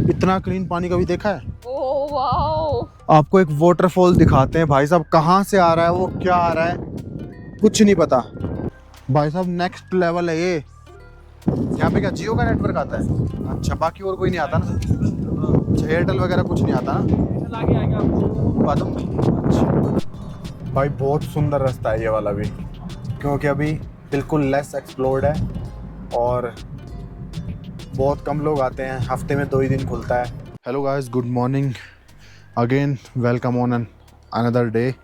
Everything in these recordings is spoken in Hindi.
इतना क्लीन पानी कभी देखा है? Oh wow. आपको एक वाटरफॉल दिखाते हैं भाई साहब, कहाँ से आ रहा है वो, क्या आ रहा है, कुछ नहीं पता भाई साहब। नेक्स्ट लेवल है ये। यहाँ पे क्या जियो का नेटवर्क आता है? अच्छा, बाकी और कोई नहीं आता ना? अच्छा, एयरटेल वगैरह कुछ नहीं आता ना? आगे आएगा बादम। अच्छा भाई, बहुत सुंदर रास्ता है ये वाला भी, क्योंकि अभी बिल्कुल लेस एक्सप्लोर्ड है और बहुत कम लोग आते हैं, हफ्ते में 2 ही दिन खुलता है। Hello guys, good morning again, welcome on another day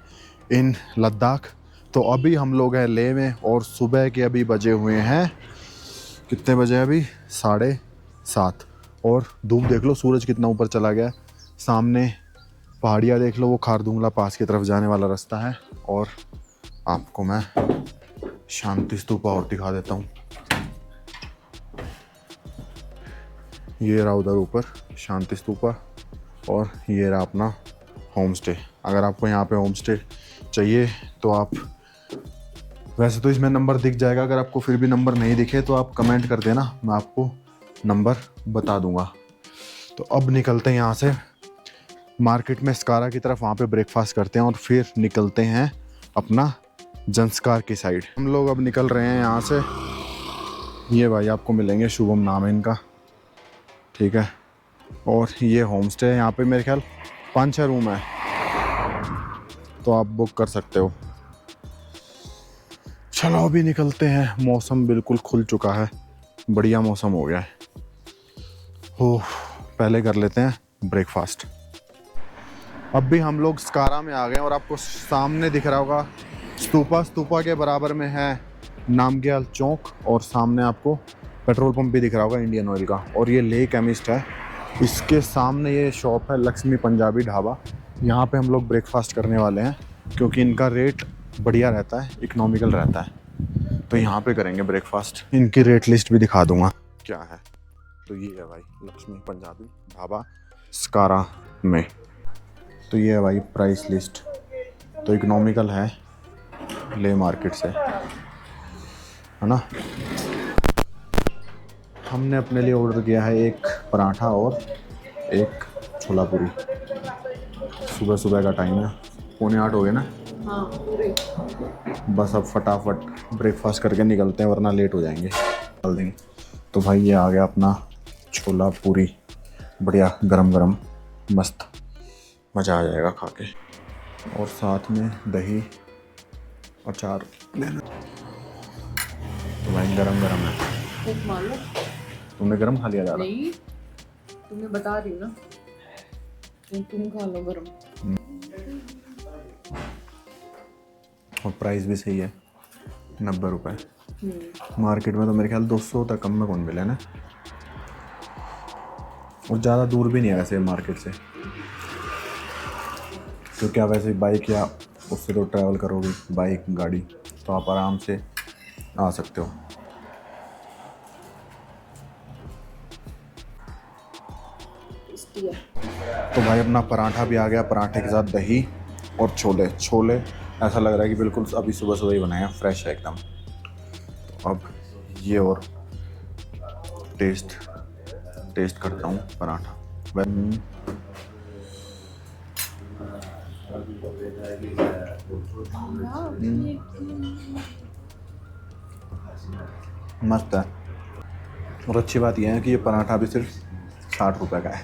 in Ladakh. तो अभी हम लोग हैं लेह में और सुबह के अभी बजे हुए हैं, कितने बजे हैं अभी? 7:30। और धूप देख लो, सूरज कितना ऊपर चला गया। सामने पहाड़ियाँ देख लो, वो खारदुंगला पास की तरफ जाने वाला रास्ता है। और आपको मैं शांति स्तूपा और दिखा देता हूँ। ये रहा उधर ऊपर शांति स्तूपा, और ये रहा अपना होम स्टे। अगर आपको यहाँ पे होम स्टे चाहिए तो आप, वैसे तो इसमें नंबर दिख जाएगा, अगर आपको फिर भी नंबर नहीं दिखे तो आप कमेंट कर देना, मैं आपको नंबर बता दूंगा। तो अब निकलते हैं यहाँ से मार्केट में स्कारा की तरफ, वहाँ पे ब्रेकफास्ट करते हैं और फिर निकलते हैं अपना जंस्कार की साइड। हम लोग अब निकल रहे हैं यहाँ से। ये भाई आपको मिलेंगे, शुभम नाम है इनका, ठीक है। और ये होम स्टे है, यहाँ पे मेरे ख्याल 5-6 रूम है, तो आप बुक कर सकते हो। चलो अभी निकलते हैं, मौसम बिल्कुल खुल चुका है, बढ़िया मौसम हो गया है। हो, पहले कर लेते हैं ब्रेकफास्ट। अब भी हम लोग स्कारा में आ गए और आपको सामने दिख रहा होगा स्तूपा। स्तूपा के बराबर में है नामग्याल चौक, और सामने आपको पेट्रोल पंप भी दिख रहा होगा इंडियन ऑयल का। और ये लेह केमिस्ट है, इसके सामने ये शॉप है लक्ष्मी पंजाबी ढाबा। यहाँ पे हम लोग ब्रेकफास्ट करने वाले हैं, क्योंकि इनका रेट बढ़िया रहता है, इकोनॉमिकल रहता है, तो यहाँ पे करेंगे ब्रेकफास्ट। इनकी रेट लिस्ट भी दिखा दूंगा क्या है। तो ये है भाई लक्ष्मी पंजाबी ढाबा स्कारा में। तो ये है भाई प्राइस लिस्ट, तो इकोनॉमिकल है ले मार्केट से, है ना। हमने अपने लिए ऑर्डर किया है एक पराठा और एक छोला पूरी। सुबह सुबह का टाइम है, 7:45 हो गए ना। हाँ पूरे। बस अब फटाफट ब्रेकफास्ट करके निकलते हैं, वरना लेट हो जाएंगे, चल देंगे। तो भाई ये आ गया अपना छोला पूरी, बढ़िया गरम गरम, मस्त, मज़ा आ जाएगा खा के। और साथ में दही अचार लेना। तो भाई गरम गरम है। एक मान लो। तुमने गरम खा लिया ज़्यादा? नहीं, तुम्हें बता रही हूँ ना, तुम खा लो गरम। और प्राइस भी सही है, 90 रुपये। मार्केट में तो मेरे ख्याल 200 तक कम में कौन मिले ना। और ज़्यादा दूर भी नहीं है वैसे मार्केट से, क्योंकि आप वैसे बाइक या उससे तो ट्रैवल करोगे, बाइक गाड़ी, तो आप आराम से आ सकते हो। तो भाई अपना पराठा भी आ गया, पराठे के साथ दही और छोले। छोले ऐसा लग रहा है कि बिल्कुल अभी सुबह सुबह ही बनाए हैं, फ्रेश है एकदम। तो अब ये और टेस्ट करता हूँ पराठा। मस्त है। और अच्छी बात यह है कि ये पराठा भी सिर्फ 60 रुपये का है,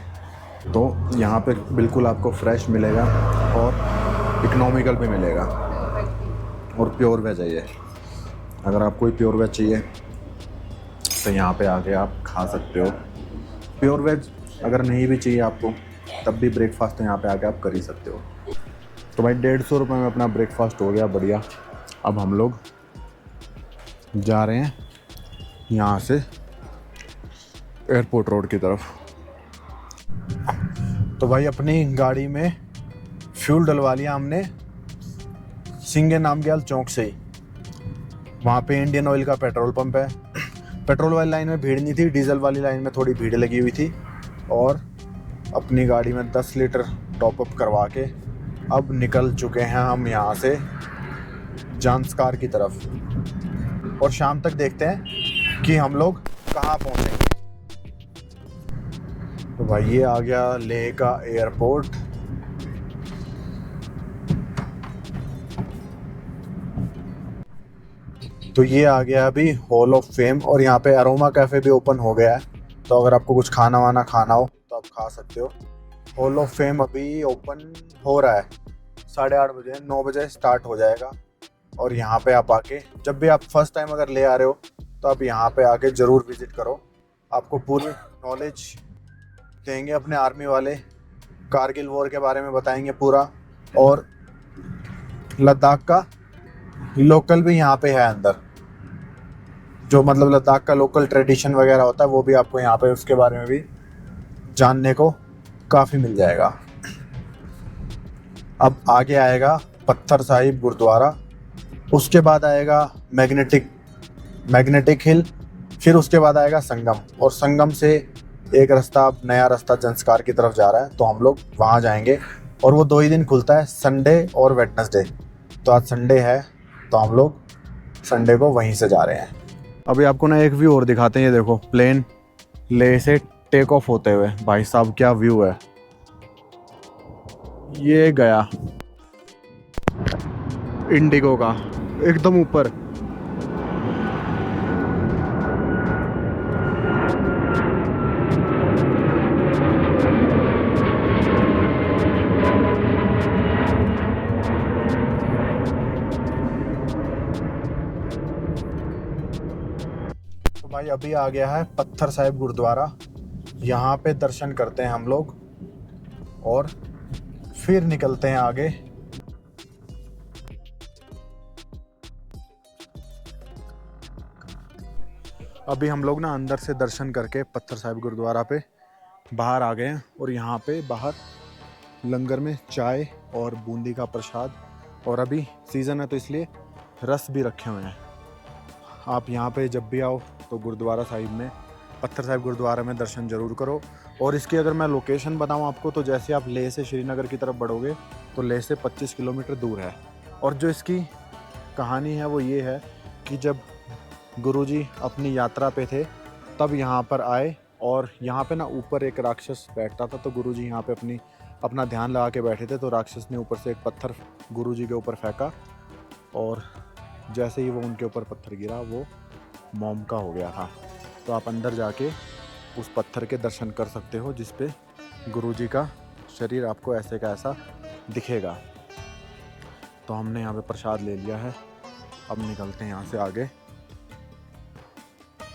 तो यहाँ पे बिल्कुल आपको फ्रेश मिलेगा और इकोनॉमिकल भी मिलेगा। और प्योर वेज है ये, अगर आपको प्योर वेज चाहिए तो यहाँ पे आके आप खा सकते हो। प्योर वेज अगर नहीं भी चाहिए आपको, तब भी ब्रेकफास्ट यहाँ पे आके आप कर ही सकते हो। तो भाई 150 रुपये में अपना ब्रेकफास्ट हो गया, बढ़िया। अब हम लोग जा रहे हैं यहाँ से एयरपोर्ट रोड की तरफ। तो भाई अपनी गाड़ी में फ्यूल डलवा लिया हमने सिंगे नामग्याल चौक से ही। वहाँ पे इंडियन ऑयल का पेट्रोल पंप है। पेट्रोल वाली लाइन में भीड़ नहीं थी, डीजल वाली लाइन में थोड़ी भीड़ लगी हुई थी। और अपनी गाड़ी में 10 लीटर टॉपअप करवा के अब निकल चुके हैं हम यहाँ से जंस्कार की तरफ। और शाम तक देखते हैं कि हम लोग कहाँ पहुँचेंगे। तो भाई ये आ गया लेह का एयरपोर्ट। तो ये आ गया अभी हॉल ऑफ फेम, और यहाँ पे अरोमा कैफ़े भी ओपन हो गया है, तो अगर आपको कुछ खाना वाना खाना हो तो आप खा सकते हो। हॉल ऑफ फेम अभी ओपन हो रहा है, 8:30 बजे, 9 बजे स्टार्ट हो जाएगा। और यहाँ पे आप आके, जब भी आप फर्स्ट टाइम अगर ले आ रहे हो तो आप यहाँ पे आके ज़रूर विज़िट करो। आपको पूरी नॉलेज देंगे अपने आर्मी वाले, कारगिल वॉर के बारे में बताएंगे पूरा, और लद्दाख का लोकल भी यहाँ पे है अंदर, जो मतलब लद्दाख का लोकल ट्रेडिशन वगैरह होता है वो भी आपको यहाँ पे उसके बारे में भी जानने को काफ़ी मिल जाएगा। अब आगे आएगा पत्थर साहिब गुरुद्वारा, उसके बाद आएगा मैग्नेटिक हिल, फिर उसके बाद आएगा संगम, और संगम से एक रास्ता, अब नया रास्ता जंस्कार की तरफ जा रहा है, तो हम लोग वहाँ जाएंगे। और वो 2 ही दिन खुलता है, संडे और वेडनेसडे। तो आज संडे है तो हम लोग संडे को वहीं से जा रहे हैं। अभी आपको ना एक व्यू और दिखाते हैं, ये देखो प्लेन लेह से टेक ऑफ होते हुए, भाई साहब क्या व्यू है। ये गया इंडिगो का एकदम ऊपर। तो भाई अभी आ गया है पत्थर साहिब गुरुद्वारा, यहाँ पे दर्शन करते हैं हम लोग और फिर निकलते हैं आगे। अभी हम लोग ना अंदर से दर्शन करके पत्थर साहिब गुरुद्वारा पे बाहर आ गए हैं, और यहाँ पे बाहर लंगर में चाय और बूंदी का प्रसाद, और अभी सीज़न है तो इसलिए रस भी रखे हुए हैं। आप यहाँ पे जब भी आओ तो गुरुद्वारा साहिब में, पत्थर साहिब गुरुद्वारा में दर्शन ज़रूर करो। और इसकी अगर मैं लोकेशन बताऊँ आपको, तो जैसे आप लेह से श्रीनगर की तरफ बढ़ोगे तो लेह से 25 किलोमीटर दूर है। और जो इसकी कहानी है वो ये है कि जब गुरुजी अपनी यात्रा पे थे तब यहाँ पर आए, और यहाँ पे ना ऊपर एक राक्षस बैठता था, तो गुरुजी यहाँ पे अपना ध्यान लगा के बैठे थे, तो राक्षस ने ऊपर से एक पत्थर गुरुजी के ऊपर फेंका, और जैसे ही वो उनके ऊपर पत्थर गिरा वो मोम का हो गया था। तो आप अंदर जाके उस पत्थर के दर्शन कर सकते हो, जिस पे गुरुजी का शरीर आपको ऐसे का ऐसा दिखेगा। तो हमने यहाँ पे प्रसाद ले लिया है, अब निकलते हैं यहाँ से आगे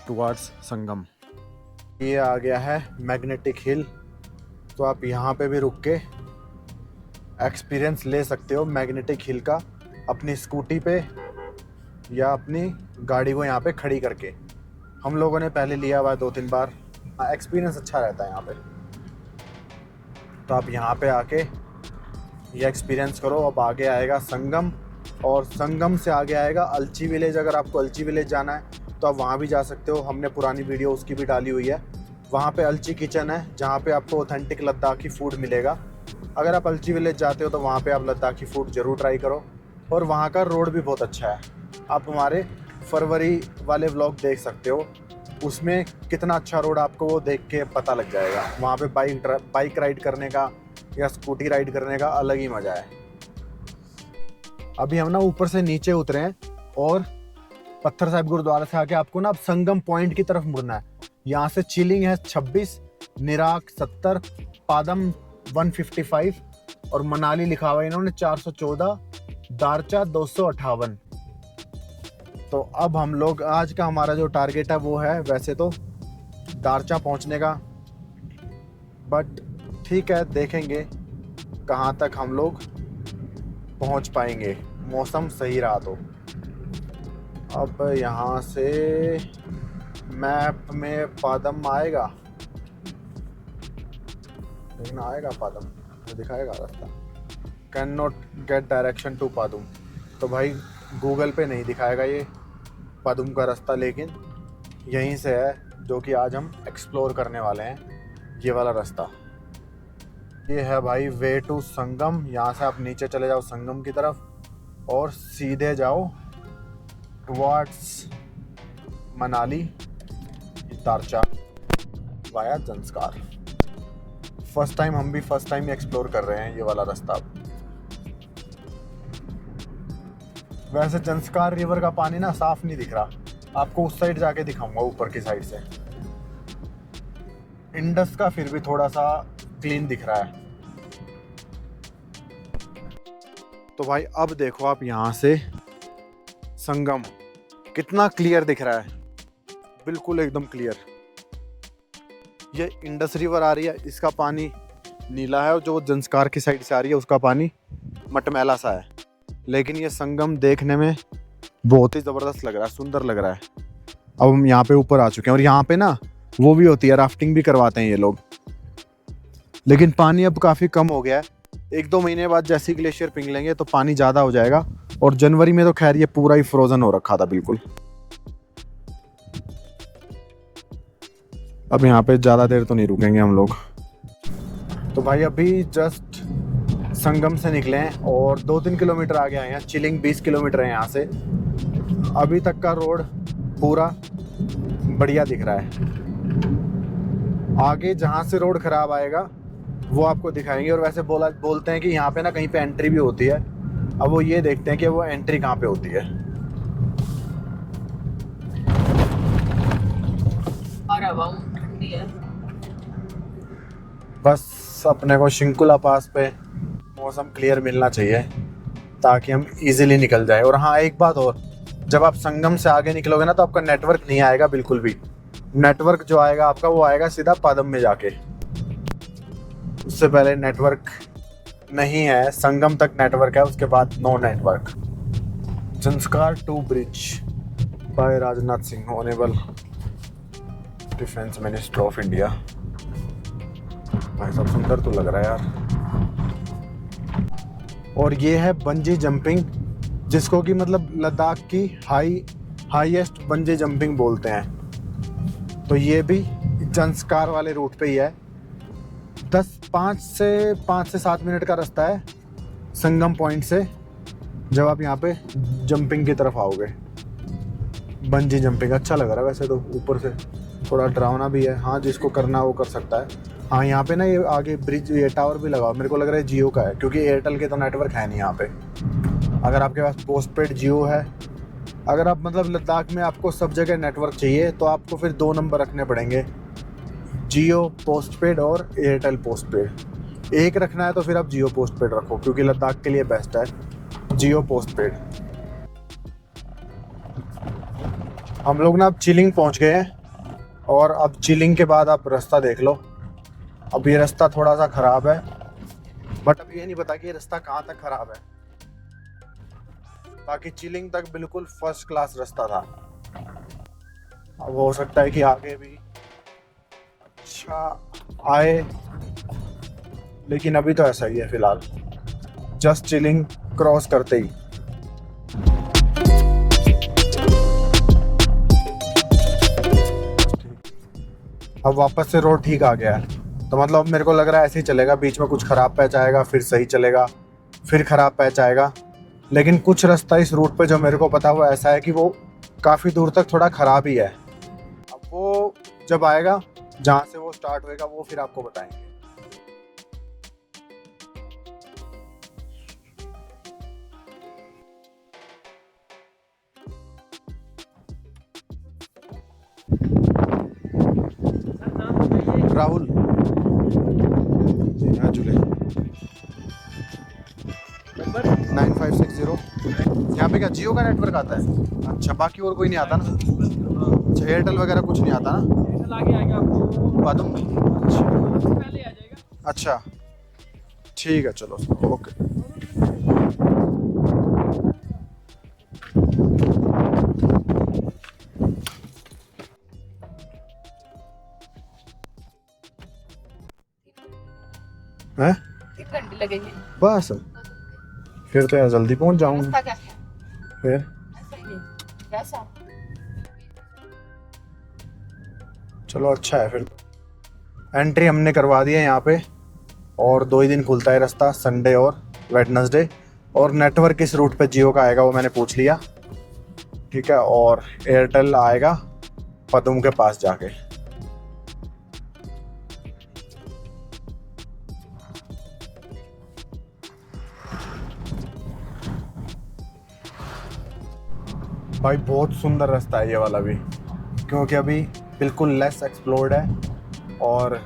टुवार्ड्स संगम। ये आ गया है मैग्नेटिक हिल, तो आप यहाँ पे भी रुक के एक्सपीरियंस ले सकते हो मैग्नेटिक हिल का, अपनी स्कूटी पे या अपनी गाड़ी को यहाँ पे खड़ी करके। हम लोगों ने पहले लिया हुआ है 2-3 बार, एक्सपीरियंस अच्छा रहता है यहाँ पे। तो आप यहाँ पे आके ये एक्सपीरियंस करो। अब आगे आएगा संगम, और संगम से आगे आएगा अलची विलेज। अगर आपको अलची विलेज जाना है तो आप वहाँ भी जा सकते हो, हमने पुरानी वीडियो उसकी भी डाली हुई है। वहाँ पे अलची किचन है, जहाँ पे आपको ऑथेंटिक लद्दाखी फूड मिलेगा। अगर आप अलची विलेज जाते हो तो वहाँ पे आप लद्दाखी फूड ज़रूर ट्राई करो। और वहाँ का रोड भी बहुत अच्छा है, आप हमारे फरवरी वाले व्लॉग देख सकते हो, उसमें कितना अच्छा रोड आपको वो देख के पता लग जाएगा। वहाँ पे बाइक राइड करने का या स्कूटी राइड करने का अलग ही मज़ा है। अभी हम ना ऊपर से नीचे उतरे हैं, और पत्थर साहिब गुरुद्वारा से आके आपको ना अब संगम पॉइंट की तरफ मुड़ना है। यहाँ से चिलिंग है 26, निराक 70, पादम 155, और मनाली लिखा हुआ है इन्होंने 414, दारचा 258। तो अब हम लोग, आज का हमारा जो टारगेट है वो है वैसे तो दारचा पहुंचने का, बट ठीक है, देखेंगे कहाँ तक हम लोग पहुंच पाएंगे, मौसम सही रहा तो। अब यहाँ से मैप में पादम आएगा, लेकिन आएगा पादम तो दिखाएगा रास्ता। Can not get direction to Padum, तो भाई गूगल पे नहीं दिखाएगा ये पादुम का रास्ता, लेकिन यहीं से है जो कि आज हम एक्सप्लोर करने वाले हैं, ये वाला रास्ता। ये है भाई वे टू संगम। यहाँ से आप नीचे चले जाओ संगम की तरफ और सीधे जाओ towards Manali, Darcha via Zanskar. First time ही एक्सप्लोर कर रहे हैं ये वाला रास्ता। वैसे जंस्कार रिवर का पानी ना साफ नहीं दिख रहा, आपको उस साइड जाके दिखाऊंगा, ऊपर की साइड से। इंडस का फिर भी थोड़ा सा क्लीन दिख रहा है। तो भाई अब देखो आप यहाँ से संगम कितना क्लियर दिख रहा है, बिल्कुल एकदम क्लियर। ये इंडस रिवर आ रही है, इसका पानी नीला है, और जो जंस्कार की साइड से आ रही है उसका पानी मटमैला सा है। लेकिन ये संगम देखने में बहुत ही ज़बरदस्त लग रहा है, सुंदर लग रहा है। अब हम यहाँ पे ऊपर आ चुके हैं, और यहाँ पे ना वो भी होती है, राफ्टिंग भी करवाते हैं ये लोग। लेकिन पानी अब काफ़ी कम हो गया है, 1-2 महीने बाद जैसे ग्लेशियर पिघलेंगे तो पानी ज़्यादा हो जाएगा। और जनवरी में तो खैर ये पूरा ही फ्रोजन हो रखा था बिल्कुल। अब यहाँ पे ज़्यादा देर तो नहीं रुकेंगे हम लोग। तो भाई अभी जस्ट संगम से निकले हैं और 2-3 किलोमीटर आगे आए हैं। चिलिंग 20 किलोमीटर है यहाँ से। अभी तक का रोड पूरा बढ़िया दिख रहा है। आगे जहाँ से रोड खराब आएगा वो आपको दिखाएंगे। और वैसे बोलते हैं कि यहाँ पे ना कहीं पे एंट्री भी होती है। अब वो ये देखते हैं कि वो एंट्री कहाँ पे होती है। ठंडी है। बस अपने को शिंकुला पास पे मौसम क्लियर मिलना चाहिए ताकि हम इजीली निकल जाए। और हाँ, एक बात और, जब आप संगम से आगे निकलोगे ना तो आपका नेटवर्क नहीं आएगा बिल्कुल भी। नेटवर्क जो आएगा आपका वो आएगा सीधा पादम में जाके। उससे पहले नेटवर्क नहीं है, संगम तक नेटवर्क है, उसके बाद no network. Zanskar 2 bridge by Rajnath Singh, honourable defence minister of India. भाई सब सुंदर तो लग रहा है यार। और ये है बंजी जंपिंग, जिसको कि मतलब लद्दाख की हाईएस्ट बंजी जंपिंग बोलते हैं। तो ये भी जंस्कार वाले रूट पे ही है। 5 से 7 मिनट का रास्ता है संगम पॉइंट से, जब आप यहाँ पे जंपिंग की तरफ आओगे। बंजी जंपिंग अच्छा लग रहा है वैसे तो, ऊपर से थोड़ा डरावना भी है। हाँ, जिसको करना वो कर सकता है। हाँ, यहाँ पे ना ये आगे ब्रिज, ये टावर भी लगा, मेरे को लग रहा है जियो का है, क्योंकि एयरटेल के तो नेटवर्क है नहीं यहाँ पे। अगर आपके पास पोस्ट पेड जियो है, अगर आप मतलब लद्दाख में आपको सब जगह नेटवर्क चाहिए तो आपको फिर 2 नंबर रखने पड़ेंगे, जियो पोस्ट पेड और एयरटेल पोस्ट पेड। एक रखना है तो फिर आप जियो पोस्ट पेड रखो, क्योंकि लद्दाख के लिए बेस्ट है जियो पोस्ट पेड। हम लोग ना अब चिलिंग पहुँच गए हैं, और अब चिलिंग के बाद आप रास्ता देख लो। अब ये रास्ता थोड़ा सा ख़राब है, बट अब ये नहीं पता कि ये रास्ता कहाँ तक ख़राब है। बाकी चिलिंग तक बिल्कुल फर्स्ट क्लास रास्ता था। अब हो सकता है कि आगे भी अच्छा आए, लेकिन अभी तो ऐसा ही है फिलहाल। जस्ट चिलिंग क्रॉस करते ही अब वापस से रोड ठीक आ गया है। तो मतलब अब मेरे को लग रहा है ऐसे ही चलेगा, बीच में कुछ ख़राब पैच आएगा, फिर सही चलेगा, फिर ख़राब पैच आएगा। लेकिन कुछ रास्ता इस रूट पे जो मेरे को पता हुआ ऐसा है कि वो काफ़ी दूर तक थोड़ा ख़राब ही है। अब वो जब आएगा, जहाँ से वो स्टार्ट होएगा, वो फिर आपको बताएंगे। राहुल जी, हाँ जुले 9560। यहाँ पे क्या जियो का नेटवर्क आता है? अच्छा, बाकी और कोई नहीं आता ना? अच्छा, एयरटेल वगैरह कुछ नहीं आता ना? आगे आएगा आपको बादम में? पहले आ जाएगा। अच्छा ठीक है, चलो ओके। हैं? 1 घंटे लगेंगे। बस फिर तो यार जल्दी पहुंच जाऊंगा। रास्ता क्या है? फिर ऐसा ही है। कैसा? चलो अच्छा है। फिर एंट्री हमने करवा दी है यहाँ पे, और 2 ही दिन खुलता है रास्ता, संडे और वेडनेसडे। और नेटवर्क इस रूट पे जियो का आएगा वो मैंने पूछ लिया, ठीक है। और एयरटेल आएगा पदम के पास जाके। भाई बहुत सुंदर रास्ता है ये वाला भी, क्योंकि अभी बिल्कुल लेस एक्सप्लोर्ड है और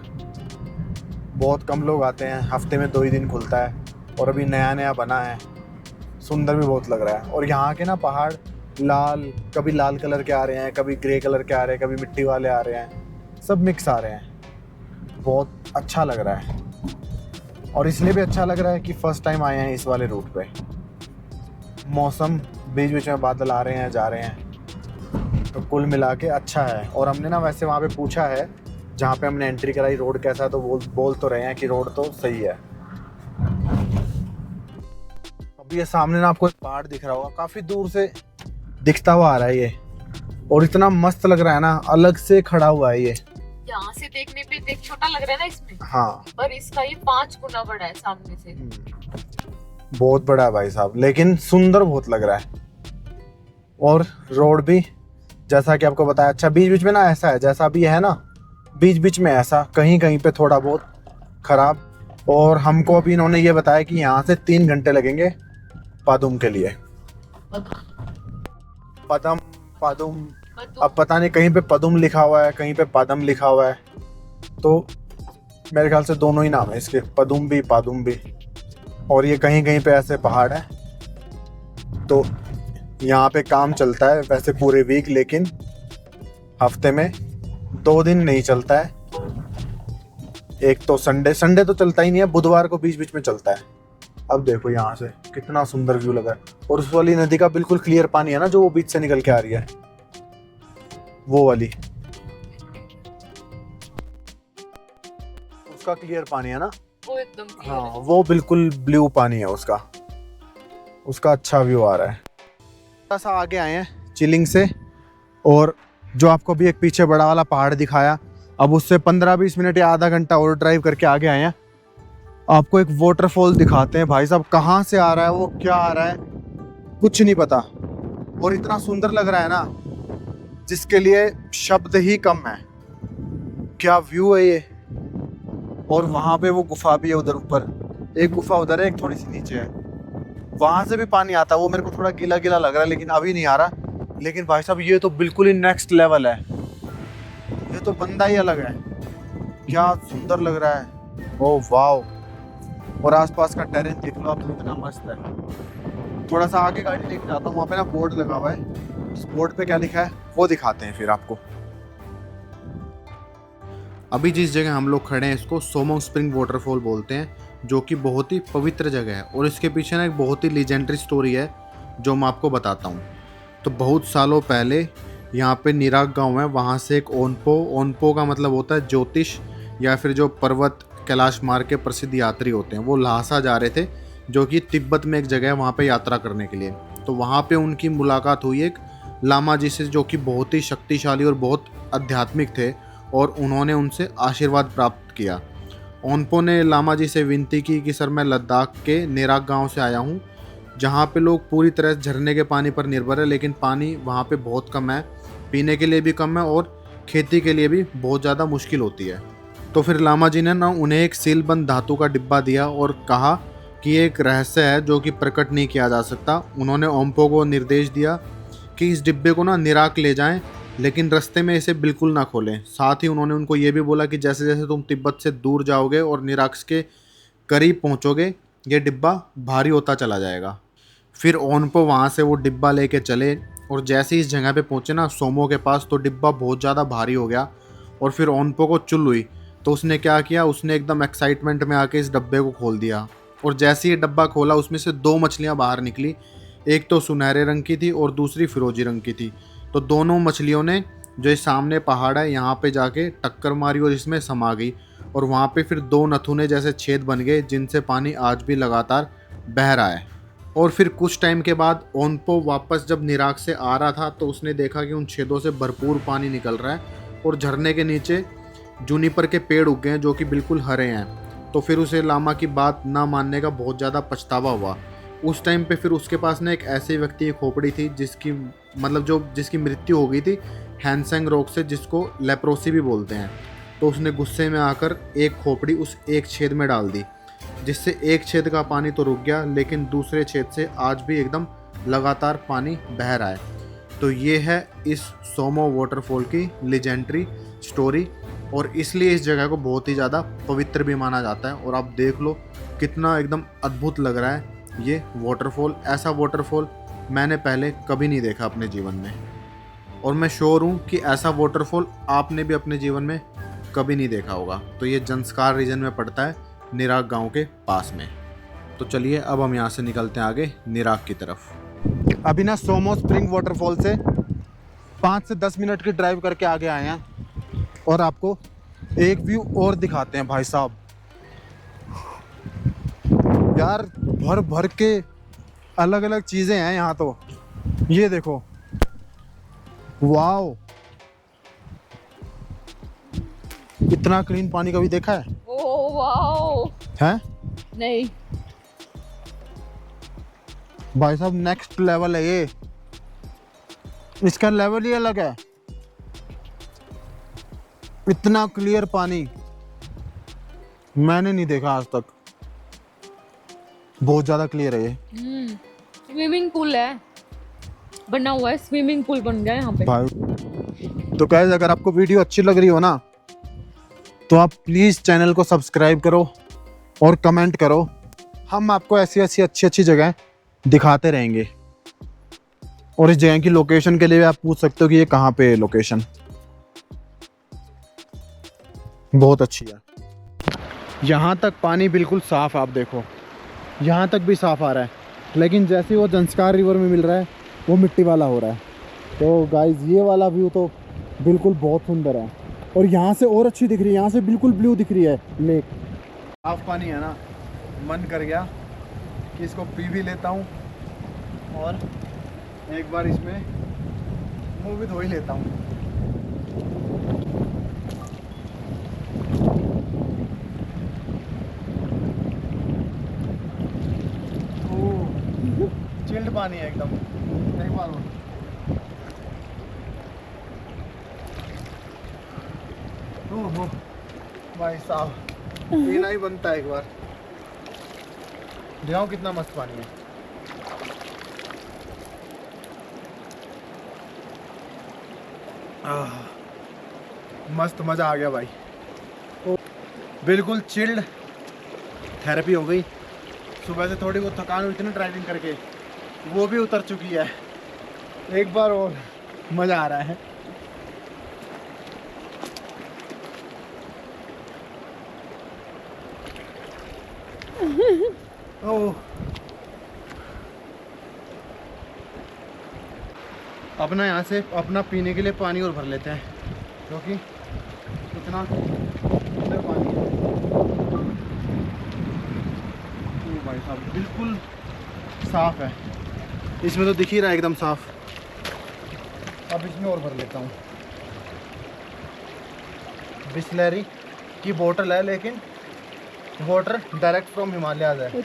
बहुत कम लोग आते हैं, हफ्ते में 2 ही दिन खुलता है और अभी नया नया बना है। सुंदर भी बहुत लग रहा है। और यहाँ के ना पहाड़ कभी लाल कलर के आ रहे हैं, कभी ग्रे कलर के आ रहे हैं, कभी मिट्टी वाले आ रहे हैं, सब मिक्स आ रहे हैं। बहुत अच्छा लग रहा है और इसलिए भी अच्छा लग रहा है कि फ़र्स्ट टाइम आए हैं इस वाले रूट पे। मौसम बीच बीच में बादल आ रहे हैं जा रहे हैं, तो कुल मिला के अच्छा है। और हमने ना वैसे वहाँ पे पूछा है जहाँ पे हमने एंट्री कराई, रोड कैसा है, तो बोल तो रहे हैं कि रोड तो सही है। अब ये सामने ना आपको एक पहाड़ दिख रहा होगा, काफ़ी दूर से दिखता हुआ आ रहा है ये, और इतना मस्त लग रहा है ना, अलग से खड़ा हुआ है ये। यहाँ से देखने पे देख छोटा लग रहा है ना इसमें, हाँ, पर इसका ये 5 गुना बड़ा है सामने से। बहुत बड़ा है भाई साहब, लेकिन सुंदर बहुत लग रहा है। और रोड भी जैसा कि आपको बताया, अच्छा बीच बीच में ना ऐसा है जैसा भी है ना, बीच बीच में ऐसा कहीं कहीं पे थोड़ा बहुत खराब। और हमको अभी इन्होंने ये बताया कि यहाँ से 3 घंटे लगेंगे पादुम के लिए। पदम पादुम, अब पता नहीं, कहीं पे पदुम लिखा हुआ है, कहीं पे पादम लिखा हुआ है, तो मेरे ख्याल से दोनों ही नाम है इसके, पदुम भी पादुम भी। और ये कहीं कहीं पे ऐसे पहाड़ है, तो यहाँ पे काम चलता है वैसे पूरे वीक, लेकिन हफ्ते में 2 दिन नहीं चलता है। एक तो संडे तो चलता ही नहीं है, बुधवार को बीच बीच में चलता है। अब देखो यहाँ से कितना सुंदर व्यू लगा है, और उस वाली नदी का बिल्कुल क्लियर पानी है ना, जो वो बीच से निकल के आ रही है, वो वाली, उसका क्लियर पानी है ना, वो एकदम clear हाँ है। वो बिल्कुल ब्लू पानी है उसका अच्छा व्यू आ रहा है। थोड़ा सा आगे आए हैं चिलिंग से, और जो आपको भी एक पीछे बड़ा वाला पहाड़ दिखाया, अब उससे 15-20 मिनट या आधा घंटा और ड्राइव करके आगे आए हैं। आपको एक वाटरफॉल दिखाते हैं भाई साहब, कहाँ से आ रहा है वो, क्या आ रहा है कुछ नहीं पता, और इतना सुंदर लग रहा है ना जिसके लिए शब्द ही कम है। क्या व्यू है ये। और वहाँ पे वो गुफा भी है, उधर ऊपर एक गुफा उधर है, एक थोड़ी सी नीचे है, वहां से भी पानी आता है। वो मेरे को थोड़ा गीला गीला लग रहा है, लेकिन अभी नहीं आ रहा। लेकिन भाई साहब ये तो बिल्कुल ही नेक्स्ट लेवल है, ये तो बंदा ही अलग है, क्या सुंदर लग रहा है। Oh wow. और आसपास का टेरेन देख लो आप, कितना मस्त है। थोड़ा सा आगे गाड़ी लेके जाता हूँ, वहाँ पे ना बोर्ड लगा हुआ है, उस बोर्ड पे क्या लिखा है वो दिखाते हैं फिर आपको। अभी जिस जगह हम लोग खड़े हैं इसको सोमोंग स्प्रिंग वाटरफॉल बोलते हैं, जो कि बहुत ही पवित्र जगह है। और इसके पीछे ना एक बहुत ही लीजेंडरी स्टोरी है जो मैं आपको बताता हूँ। तो बहुत सालों पहले यहाँ पे निराग गांव है, वहाँ से एक ओनपो का मतलब होता है ज्योतिष, या फिर जो पर्वत कैलाश मार्ग के प्रसिद्ध यात्री होते हैं, वो ल्हासा जा रहे थे, जो कि तिब्बत में एक जगह है, वहाँ पे यात्रा करने के लिए। तो वहाँ पे उनकी मुलाकात हुई एक लामा जी से, जो कि बहुत ही शक्तिशाली और बहुत आध्यात्मिक थे, और उन्होंने उनसे आशीर्वाद प्राप्त किया। ओनपो ने लामा जी से विनती की कि सर मैं लद्दाख के नेराक गांव से आया हूं, जहां पे लोग पूरी तरह झरने के पानी पर निर्भर है, लेकिन पानी वहां पे बहुत कम है, पीने के लिए भी कम है और खेती के लिए भी बहुत ज़्यादा मुश्किल होती है। तो फिर लामा जी ने ना उन्हें एक सीलबंद धातु का डिब्बा दिया और कहा कि ये एक रहस्य है जो कि प्रकट नहीं किया जा सकता। उन्होंने ओनपो को निर्देश दिया कि इस डिब्बे को ना निराक ले जाएं, लेकिन रास्ते में इसे बिल्कुल ना खोलें। साथ ही उन्होंने उनको ये भी बोला कि जैसे जैसे तुम तिब्बत से दूर जाओगे और निराक्स के करीब पहुंचोगे, ये डिब्बा भारी होता चला जाएगा। फिर ओनपो वहाँ से वो डिब्बा लेके चले, और जैसे ही इस जगह पे पहुँचे ना सोमो के पास, तो डिब्बा बहुत ज़्यादा भारी हो गया और फिर ओनपो को चुल हुई। तो उसने क्या किया, उसने एकदम एक्साइटमेंट में आके इस डब्बे को खोल दिया, और जैसे ही डब्बा खोला उसमें से 2 मछलियाँ बाहर निकली। एक तो सुनहरे रंग की थी और दूसरी फिरोजी रंग की थी। तो दोनों मछलियों ने जो इस सामने पहाड़ है यहाँ पे जाके टक्कर मारी और इसमें समा गई, और वहाँ पे फिर 2 नथुने जैसे छेद बन गए, जिनसे पानी आज भी लगातार बह रहा है। और फिर कुछ टाइम के बाद ओनपो वापस जब निराक से आ रहा था, तो उसने देखा कि उन छेदों से भरपूर पानी निकल रहा है, और झरने के नीचे जूनिपर के पेड़ उग गए हैं जो कि बिल्कुल हरे हैं। तो फिर उसे लामा की बात ना मानने का बहुत ज़्यादा पछतावा हुआ। उस टाइम पे फिर उसके पास ना एक ऐसे व्यक्ति की खोपड़ी थी जिसकी मृत्यु हो गई थी हैंसेंग रोग से, जिसको लेप्रोसी भी बोलते हैं। तो उसने गुस्से में आकर एक खोपड़ी उस एक छेद में डाल दी, जिससे एक छेद का पानी तो रुक गया, लेकिन दूसरे छेद से आज भी एकदम लगातार पानी बह रहा है। तो ये है इस सोमो वाटरफॉल की लेजेंडरी स्टोरी, और इसलिए इस जगह को बहुत ही ज़्यादा पवित्र भी माना जाता है। और आप देख लो कितना एकदम अद्भुत लग रहा है ये वाटरफॉल। ऐसा वाटरफॉल मैंने पहले कभी नहीं देखा अपने जीवन में, और मैं श्योर हूँ कि ऐसा वाटरफॉल आपने भी अपने जीवन में कभी नहीं देखा होगा। तो ये जंस्कार रीजन में पड़ता है, निराग गांव के पास में। तो चलिए अब हम यहाँ से निकलते हैं आगे निराग की तरफ। अभी ना सोमो स्प्रिंग वाटरफॉल से 5 से 10 मिनट की ड्राइव करके आगे आए हैं, और आपको एक व्यू और दिखाते हैं भाई साहब। यार भर भर के अलग अलग चीज़ें हैं यहाँ। तो ये देखो, वाओ, इतना क्लीन पानी कभी देखा है? Oh wow. हैं? नहीं। भाई साहब नेक्स्ट लेवल है ये, इसका लेवल ही अलग है। इतना क्लियर पानी मैंने नहीं देखा आज तक, बहुत ज्यादा क्लियर है ये। स्विमिंग पूल है, बना हुआ है, स्विमिंग पूल बन गया है यहाँ पे भाई तो गाइस, अगर आपको वीडियो अच्छी लग रही हो ना, तो आप प्लीज चैनल को सब्सक्राइब करो और कमेंट करो। हम आपको ऐसी ऐसी अच्छी अच्छी जगह दिखाते रहेंगे, और इस जगह की लोकेशन के लिए भी आप पूछ सकते हो कि ये कहाँ पे है लोकेशन। बहुत अच्छी है। यहाँ तक पानी बिल्कुल साफ है, आप देखो यहाँ तक भी साफ आ रहा है, लेकिन जैसे वो जंस्कार रिवर में मिल रहा है वो मिट्टी वाला हो रहा है। तो गाइस ये वाला व्यू तो बिल्कुल बहुत सुंदर है, और यहाँ से और अच्छी दिख रही है, यहाँ से बिल्कुल ब्लू दिख रही है लेक। साफ पानी है ना, मन कर गया कि इसको पी भी लेता हूँ, और एक बार इसमें मुँह भी धो ही लेता हूँ। चिल्ड पानी है एकदम। एक बार और। ओहो भाई साहब, पीना ही बनता है एक बार। दिखाओ कितना मस्त पानी है। मस्त, मज़ा आ गया भाई। बिल्कुल चिल्ड थेरेपी हो गई। सुबह से थोड़ी बहुत थकान हुई थी ना ड्राइविंग करके, वो भी उतर चुकी है। एक बार और मज़ा आ रहा है। ओह, अपना यहाँ से अपना पीने के लिए पानी और भर लेते हैं, क्योंकि इतना सुंदर पानी है। ओ भाई साहब बिल्कुल साफ है, इसमें तो दिख ही रहा है एकदम साफ। अब इसमें और भर लेता हूँ। बिस्लरी की बोतल है, लेकिन वाटर डायरेक्ट फ्रॉम हिमालय है।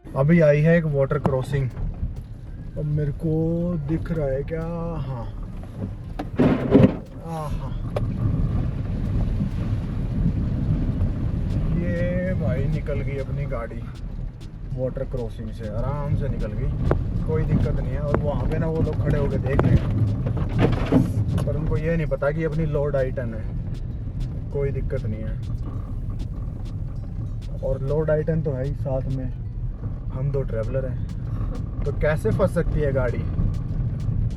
अभी आई है एक वाटर क्रॉसिंग। अब मेरे को दिख रहा है क्या? हाँ, हाँ, ये भाई निकल गई अपनी गाड़ी वाटर क्रॉसिंग से, आराम से निकल गई, कोई दिक्कत नहीं है। और वहाँ पे ना वो लोग खड़े होकर देख रहे हैं, पर उनको ये नहीं पता कि अपनी लोड आइटन है। कोई दिक्कत नहीं है, और लोड आइटन तो है ही साथ में, हम दो ट्रैवलर हैं, तो कैसे फंस सकती है गाड़ी?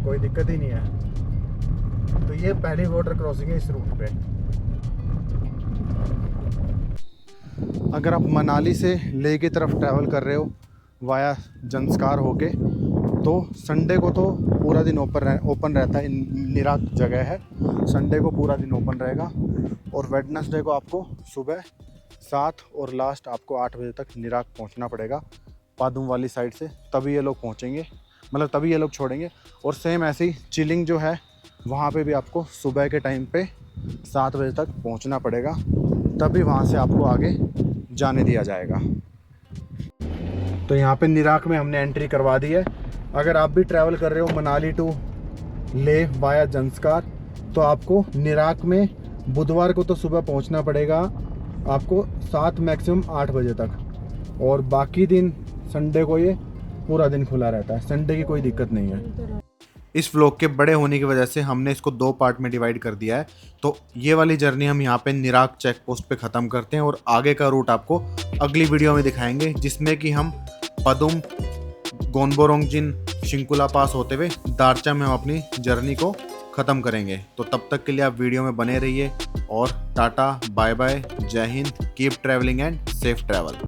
कोई दिक्कत ही नहीं है। तो ये पहली वाटर क्रॉसिंग है इस रूट पे। अगर आप मनाली से लेह की तरफ ट्रैवल कर रहे हो वाया जंस्कार होके, तो संडे को तो पूरा दिन ओपन रहता है। निराग जगह है, संडे को पूरा दिन ओपन रहेगा, और वेडनेसडे को आपको सुबह 7 और लास्ट आपको 8 बजे तक निराग पहुंचना पड़ेगा पादुम वाली साइड से, तभी ये लोग पहुंचेंगे। मतलब तभी ये लोग छोड़ेंगे। और सेम ऐसे ही चिलिंग जो है वहाँ पे भी आपको सुबह के टाइम पे 7 बजे तक पहुँचना पड़ेगा, तभी वहाँ से आपको आगे जाने दिया जाएगा। तो यहाँ पे निराक में हमने एंट्री करवा दी है। अगर आप भी ट्रैवल कर रहे हो मनाली टू लेह वाया जंस्कार, तो आपको निराक में बुधवार को तो सुबह पहुँचना पड़ेगा आपको 7 मैक्सिमम 8 बजे तक, और बाकी दिन संडे को ये पूरा दिन खुला रहता है, संडे की कोई दिक्कत नहीं है। इस व्लॉग के बड़े होने की वजह से हमने इसको 2 पार्ट में डिवाइड कर दिया है। तो ये वाली जर्नी हम यहाँ पे निराक चेक पोस्ट पे ख़त्म करते हैं और आगे का रूट आपको अगली वीडियो में दिखाएंगे, जिसमें कि हम पदुम, गोनबोरोंगजिन, शिंकुला पास होते हुए दारचा में हम अपनी जर्नी को ख़त्म करेंगे। तो तब तक के लिए आप वीडियो में बने रहिए और टाटा बाय बाय, जय Hind, keep travelling and safe travel.